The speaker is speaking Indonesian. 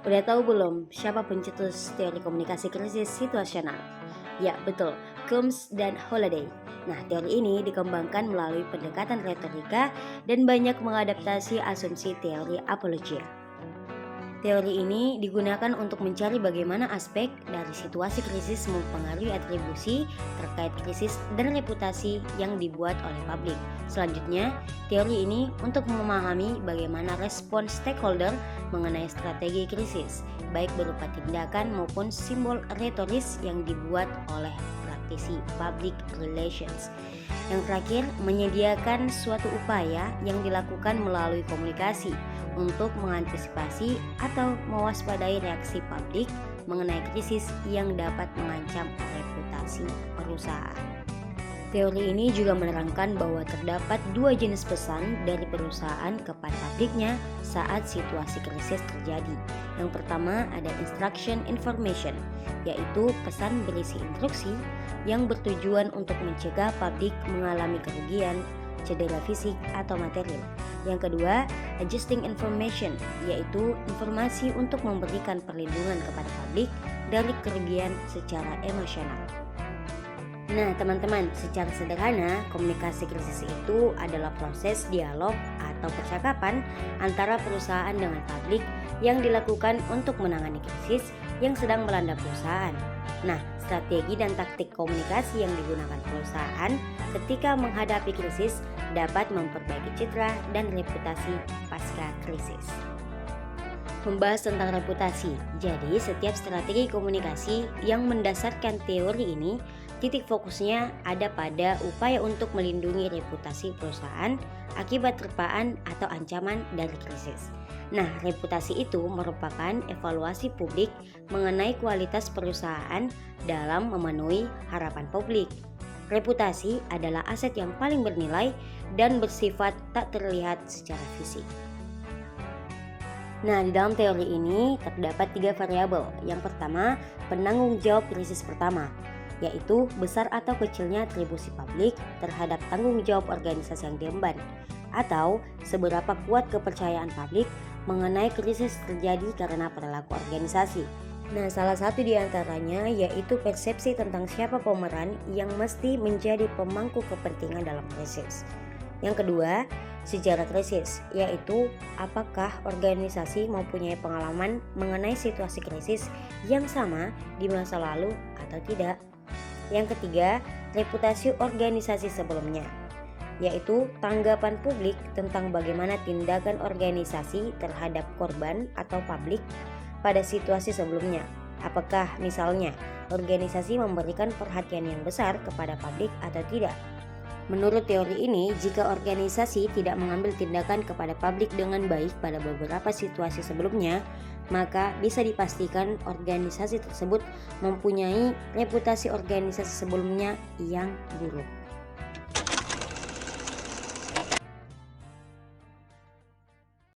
Udah tahu belum siapa pencetus teori komunikasi krisis situasional? Ya, betul, Combs dan Holliday. Nah, teori ini dikembangkan melalui pendekatan retorika dan banyak mengadaptasi asumsi teori apologia. Teori ini digunakan untuk mencari bagaimana aspek dari situasi krisis mempengaruhi atribusi terkait krisis dan reputasi yang dibuat oleh publik. Selanjutnya, teori ini untuk memahami bagaimana respon stakeholder mengenai strategi krisis, baik berupa tindakan maupun simbol retoris yang dibuat oleh praktisi public relations. Yang terakhir, menyediakan suatu upaya yang dilakukan melalui komunikasi untuk mengantisipasi atau mewaspadai reaksi publik mengenai krisis yang dapat mengancam reputasi perusahaan. Teori ini juga menerangkan bahwa terdapat dua jenis pesan dari perusahaan kepada publiknya saat situasi krisis terjadi. Yang pertama ada instruction information, yaitu pesan berisi instruksi yang bertujuan untuk mencegah publik mengalami kerugian, cedera fisik atau material. Yang kedua, adjusting information, yaitu informasi untuk memberikan perlindungan kepada publik dari kerugian secara emosional. Nah, teman-teman, secara sederhana, komunikasi krisis itu adalah proses dialog atau percakapan antara perusahaan dengan publik yang dilakukan untuk menangani krisis yang sedang melanda perusahaan. Nah, strategi dan taktik komunikasi yang digunakan perusahaan ketika menghadapi krisis dapat memperbaiki citra dan reputasi pasca krisis. Membahas tentang reputasi, jadi setiap strategi komunikasi yang mendasarkan teori ini, titik fokusnya ada pada upaya untuk melindungi reputasi perusahaan akibat terpaan atau ancaman dari krisis. Nah, reputasi itu merupakan evaluasi publik mengenai kualitas perusahaan dalam memenuhi harapan publik. Reputasi adalah aset yang paling bernilai dan bersifat tak terlihat secara fisik. Nah, di dalam teori ini terdapat 3 variabel. Yang pertama, penanggung jawab krisis pertama, yaitu besar atau kecilnya atribusi publik terhadap tanggung jawab organisasi yang diemban, atau seberapa kuat kepercayaan publik mengenai krisis terjadi karena perilaku organisasi. Nah, salah satu di antaranya yaitu persepsi tentang siapa pemeran yang mesti menjadi pemangku kepentingan dalam krisis. Yang kedua, sejarah krisis, yaitu apakah organisasi mempunyai pengalaman mengenai situasi krisis yang sama di masa lalu atau tidak. Yang ketiga, reputasi organisasi sebelumnya, yaitu tanggapan publik tentang bagaimana tindakan organisasi terhadap korban atau publik pada situasi sebelumnya. Apakah misalnya organisasi memberikan perhatian yang besar kepada publik atau tidak. Menurut teori ini, jika organisasi tidak mengambil tindakan kepada publik dengan baik pada beberapa situasi sebelumnya, maka bisa dipastikan organisasi tersebut mempunyai reputasi organisasi sebelumnya yang buruk.